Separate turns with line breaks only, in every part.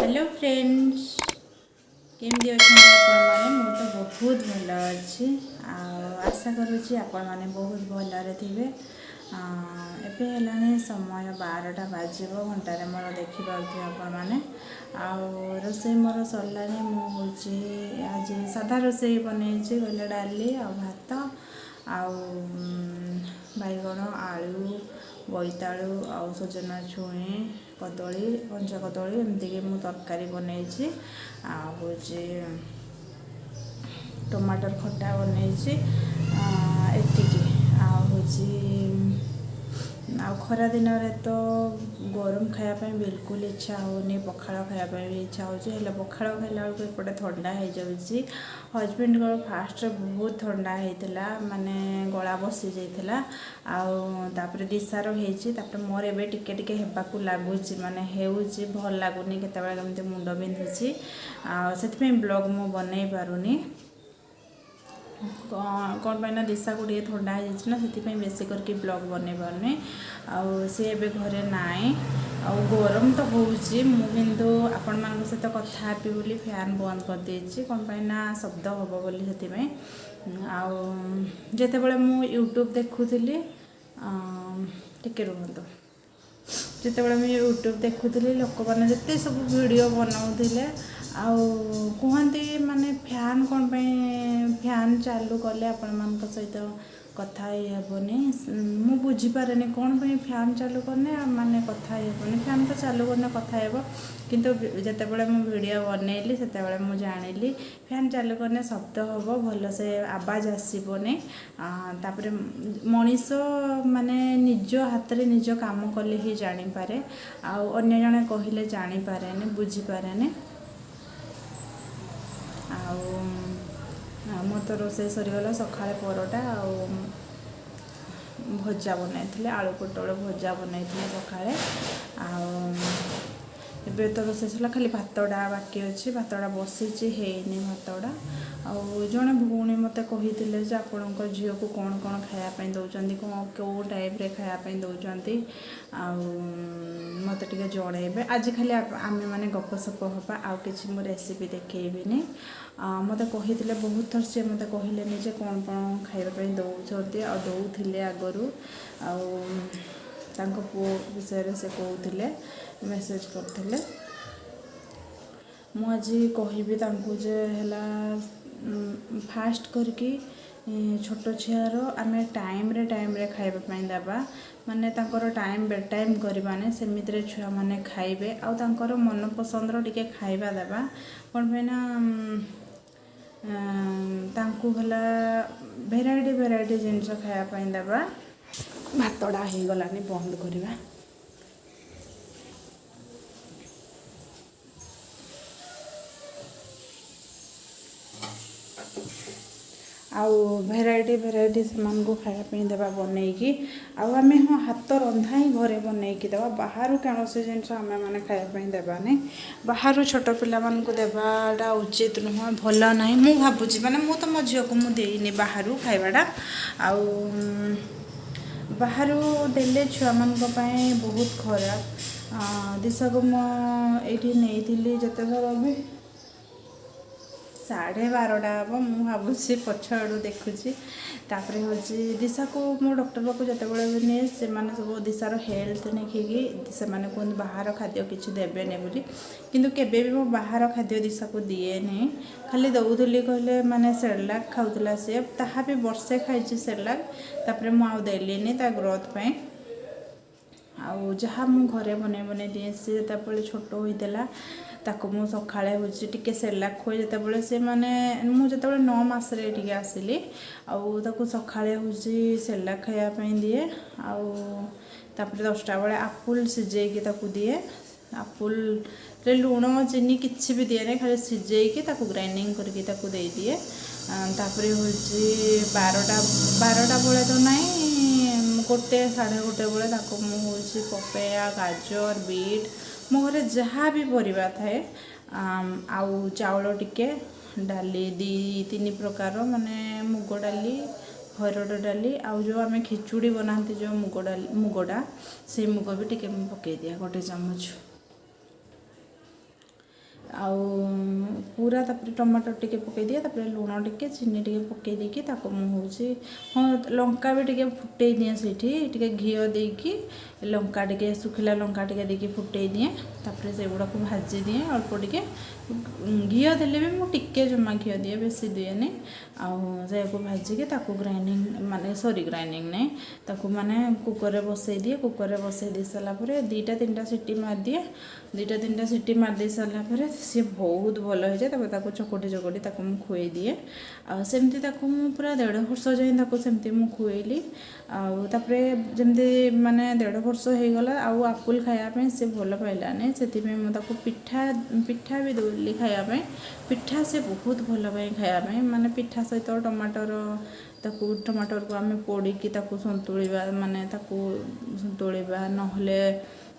Hello friends केमती अच्छा आपण मैंने तो बहुत भल अच्छी आशा करुँची आपण मैंने बहुत भलरे थे। एबे समय 12टा बाजिब घंटे मोर देखिपे आपण मैंने रोसे मोर सरलानी मुझे आज साधा रोसे बनई गले डाली आ भात बैगण आलू बोईतालु सजना छुई कदली कंचा कदली एमती मु तरकारी बनई हूँ टमाटर खटा बनई एतिकी खरा दिन तो गरम खायापी बिल्कुल इच्छा होनी पखाड़ खायापी भी इच्छा हो पखाड़ खाला बेलू एपटे ठंडा हो जाऊँगी। हजबैंड को फास्ट बहुत ठंडा होता माने गला बसी जाइला आउे दिशार होपर मोर ए टिके टिके हेबाकू लगुच माने हेउची भल लगुनि केतेबेले केमती मुंड बिंधुची से ब्लॉग मु बनई पारुनी कौन पाइना दिशा को थंडा हो से बेसी करके ब्लॉग बनई पारनी सी ए घरे नाई गरम तो होउची मुझे आपण मान सहित कथा हेपी बोली फैन बंद कर देछि कौन पाइना शब्द हम बोली से जितेबाला मु यूट्यूब देखुली टिके रुहतु जितेबाला मुझे यूट्यूब देखुली लोक मैंने जिते सब वीडियो बनाऊले कहते माने फैन कौन फैन चालू कले आपण मान सहित कथा हेबनी मु बुझीपारे कौन फैन चालू करने माने कथा हेबनी फैन तो चालू करने कथा हेब किंतु जितेबाला मु वीडियो बनैली से जानिली फैन चालू करने शब्द हम भल से आवाज आसबनी तापर मनीष माने निज हाथ में निज काम कले ही जानीपे अन्य जने कहले जानीपे बुझीपारे मो तो रोसे सरीगला सका परोटा भजा बनई आलू पोटल भजा बनई सका एबे तो रोसे सला खाली भातटा बाकी अच्छी भातटा बसी हैनी भातटा जड़े भौणी मत कही आपण झील को कौन कौन खायापी दौरान कौ टाइप रे खायापी दौरान मत टे जड़े आज खाली आम मैंने गपसप हाँ आउ कि मो रेसिपी देखेबिनी मत कही बहुत थर सी मत कहले कौन कौन खायापी दौरान दौले आगरू पुओ विषय से कहते मेसेज करते मुझे कहि जे है फास्ट करके छोट छुआर आम टाइम रे खाइबा देवा माने तांकर टाइम बेड टाइम करवाने सेमिति छुआ मैंने खाइबे आउर मन पसंदर टिके खाइबा देवा कौन पैना तांकु भला भेराइटी जिनस खायापी देवा भातटा हो गलानी बंद करवा आउ भेराइटी से खायापी देवा बनईकी आम हाँ हाथ रंधा ही घरे बनईकी देवा बाहर कौन से जिनस आम मैंने खायापी देवानी बाहर छोट पिला देवाटा उचित नुह भल ना मु भावुची माने मु तो मो झील को मुझे बाहर खाइबाटा बाहर देले छुआ मान बहुत खराब दिशा को मुझे नहीं जिते थर भी 12:30 हम मुझे भावुँ पछ आड़ू देखुची तापर हूँ दिशा को मो डॉक्टर पाक जिते बड़े निए से सब दिशार हेल्थ देखिकी से कहते बाहर खाद्य किसी देवेनि बोली किंतु केबे भी मो बाहर खाद्य दिशा को दिएनि खाली दौली कहले माने सेरेलाक खाऊला सी ताहा भी वर्षे खाई सेरेलाक तापर मुदेलीनी ता ग्रोथ पे आउ जहाँ मु घरे बने दिए सी जो छोट होता ताको मु सकाळे होची टिके सेरेलाक खोई जेतेबेले से माने मु जेतेबेले 9 मास रे टिके आसिली आउ ताको सकाळे होची सेरेलाक खाया पई दिए आउ तापर 10टा बेले आपुल सिजेकी ताको दिए आपुल रे लूण चीनी किछि भी दिए नहीं खाली सिजेकी ताको ग्राइंडिंग करके ताको दे दिए तापर होची 12टा बेले तो नहीं 1:30 बेले ताको मु होची पपया गाजर बीट मो घरे जहाँ भी परिवा थाए आउ चाउल टिके डाली 2-3 प्रकार माने मुग डाली हरड़ डाली आउ जो आम खिचुड़ी बनाते जो मुगटा से मुग भी टिके पकई दिया 1 चामच आउ पूरा तापर टमाटर टिके पकई दिए तापर लुण टिके चीनी टिके पकई देकी ताको मु होची हाँ लंका भी टिके फुटई दिए सेठी टिके घी देकी लंका टिके सुखिला लंका टिके देकी फुटई दिए तापर से गुड़ा को भाजी दिए अल्प टिके घी देले भी मु टिके जमा घी दिए बेसी दिएनी आको भाजिके ताको ग्राइंडिंग माने सॉरी ग्राइंडिंग नहीं ताको माने कुकर में बसई दिए कुकर में बसई दे सारा पर 2-3टा सीटी मार दिए 2-3टा सीटी मार दे सारा पर सी बहुत भल हो जाए ताको चकोटी चकोटी ताको मु खुई दिए सेमती ताको मु पूरा 1.5 वर्ष जाए ताको सेमती मु खुएली आउे जमती माने 1.5 वर्ष हो गला आउ आपुल खायापे से भल पाइलानी से मुझे पिठा पिठा भी दौली खायापे पिठा से बहुत भल पाए खायापे माने पिठा सहित टमाटर ताकू टमाटर को आम पोड़ीकी ताकू संतुलिबा माने ताकू संतुलिबा नहले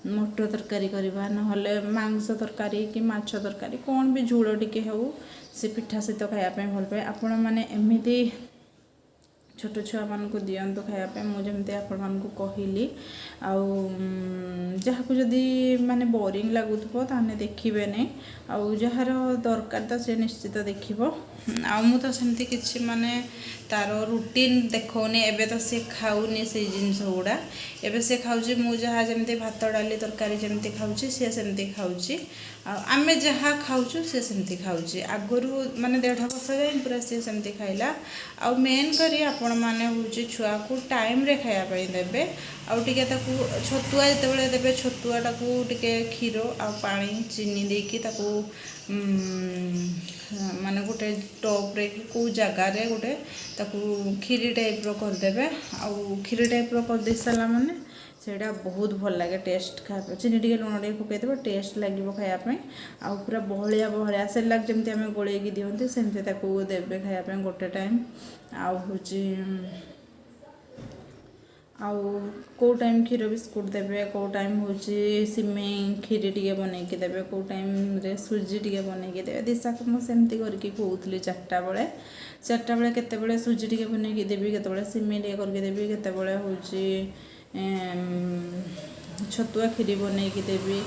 मटर तरकारी करवा नहले मांस तरकारी कि माछ तरकारी कौन भी झोल टिके हो से पिठा सहित खायापे भल पाए आपण माने एमती छोट छुआ मान को दिंतु खायापे मुझे आपण मान को कहली जहाँ जदि माने बोरिंग लगुथबो ताने देखिबे नहीं आउ जार दरकार तो से निश्चित देखिबो मु तो सेमती किछि माने तार रूटीन देखौनी एबे तो से खाऊनी से जिनस गुड़ा एबे से खाऊची मु जहाँ जमती भात डाली तरकारी जमती खाऊची से सेमती खाऊची आमे जहाँ खाऊचु से सेमती खाऊची आगुरु माने 1.5 वर्ष जाए पूरा से सेमती खाइला आउ मेन करी आपण माने होची छुआ को टाइम रे खाया पई देबे आउ टिके ताकू छतुआ जेतेबेले देबे छतुआ टाकू टिके क्षीर आ पानी चीनी देकी ताकू माने गोटे टॉप रे को जगह रे गोटे ताकू खीरी टाइप रो कर देबे आउ खीरी टाइप रो कर दे साला माने सेटा बहुत भल लगे टेस्ट खाया चीनी टिके लुण टिके पकईदेव टेस्ट लगे खायापे आउ पूरा बहलिया बहलिया सेलाक जमती आम गोलैकी दिखते सेमती देवे खायापे गोटे टाइम आउ को टाइम क्षीर बिस्कुट देवे को टाइम हूँ सिमेई खीरी टिके बनईकी देवे को टाइम रे सुजी टिके बनईकी देवे दिशा को मुझे सेमती करके कहूली 4टा बेले केतेबेले सुजी टिके बनईकी देवी केतेबेले सिमेई टिके करके देवी केतेबेले हूँ छतुआ खीरी बनईकी देवी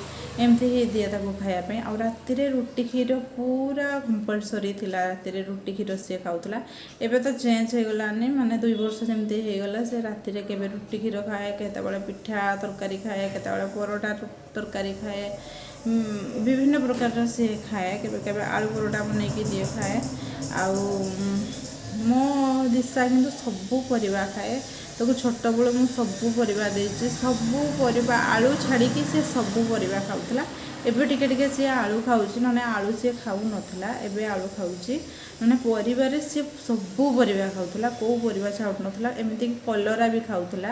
एमती ही दिए ताको खायापे आ राति रुटी क्षीर पूरा कंपलसरी थिला राति रुटी क्षीर सी खाऊला एबे तो चेंज हो गलानी माने 2 वर्ष जमती हो गला से राति रे केबे रुटी क्षीर खाए केतेबेले पिठा तरकारी खाए केतेबेले परोटा तरकारी खाए विभिन्न प्रकार सी खाए केबे केबे आलू परोटा बनईकी दिए खाए आउ मो दिशा किंतु सबू परिवा खाए तो छोट बेलू मु सबू परिवा देछि सबू परिवा आलू छाड़ी से सबू परिवा खाउतला एबे टिके टिके सी आलू खाउछि नने आलू सी खाउ नथला एबे आलू खाउछि नने परिवार सी सबू परिवा खाउतला को परिवा छाउ नथला एमिति कलरा भी खाउतला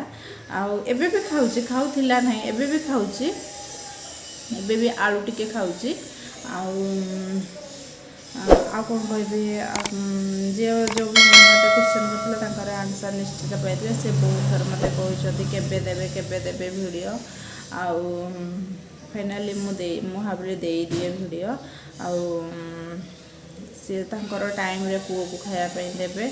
आ एबे भी खाउछि खाउथिला नाही एबे भी खाउछि एबे भी आलू टिके खाउछि आ कौन कहि जे जो भी मत क्वेश्चन करते आंसर निश्चित पाइबे से बहुत थर मत कहते केबे देबे वीडियो आउ फाइनाली मु भाविली दे दिए वीडियो आउ सी तांकर टाइम रे पुओ को खाया पे देबे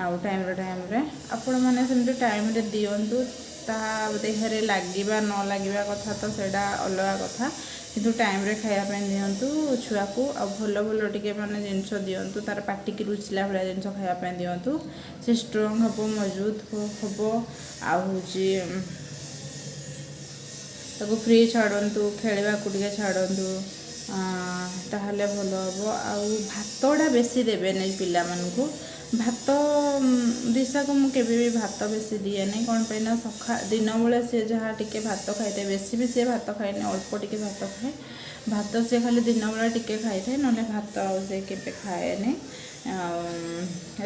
आउ टाइम रे आपण माने सेमते टाइम रे दियंतु ता देहरे लागिबा न लागिबा कथा तो सेडा अलगा कथा किंतु टाइम रे खाया पे दियंतु छुआ को आ भल भल टिके माने जिंस दियंतु तार पाटी की रुचिला भला जिंस खाया पे दियंतु से स्ट्रांग हबो मजबूत हबो आ होची ताको फ्री छाड़ंतु खेलवा को टिके छाड़ंतु ताहले भल हबो आ भातडा बेसी देबे नै पिला मानकु भात दिशा को मुझे भी भात बेसी दिए नहीं कौन पे ना सखा दिन बेले सी जहाँ टिके भात खाई बेसी भी सी भात खाए अल्प टिके भात खाए भात सी खाली दिन बेला टिके खाई थे ना भात से केबे खाए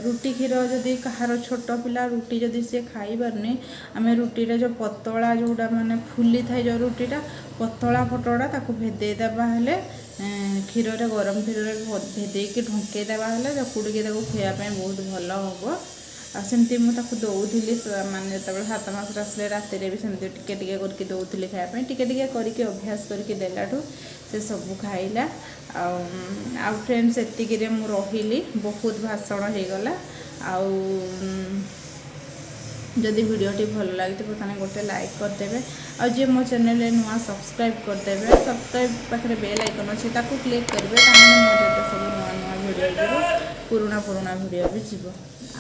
रुटी क्षीर जदि कहार छोट पिला रुटी जदि सी खाई पारनी आम रुटी जो पतला जोड़ा माने फुली थाए जो रुटीटा पतला फटड़ा ताको भेदे देबा हेले क्षीर गरम क्षीर भेदेकी ढंके देबा हेले चकुड़ी खायापे बहुत भल हम आमती मुझे दौली माने जो 7 मास आसले राति भी सेमती टिके टिके करके दौली खायापे टिके टिके करके अभ्यास करके देलाठू से सब खाइला आउ फ्रेंड्स एतिकी मु रहिली बहुत भाषण हो गला जदि वीडियोटी भल लगी ताने गोटे लाइक करदेवे और जी मो चैनल नुआ सब्सक्राइब करदेवे सब्सक्राइब पाखे बेल आइकन अच्छे ताकू क्लिक करेंगे मो जो सब नुआ नुआ वीडियो जीव पुराना वीडियो भी जीव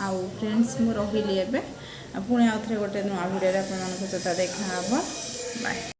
आउ फ्रेंड्स मु रही पुणी आउ थे गोटे नुआ वीडियो आप देखा बाय।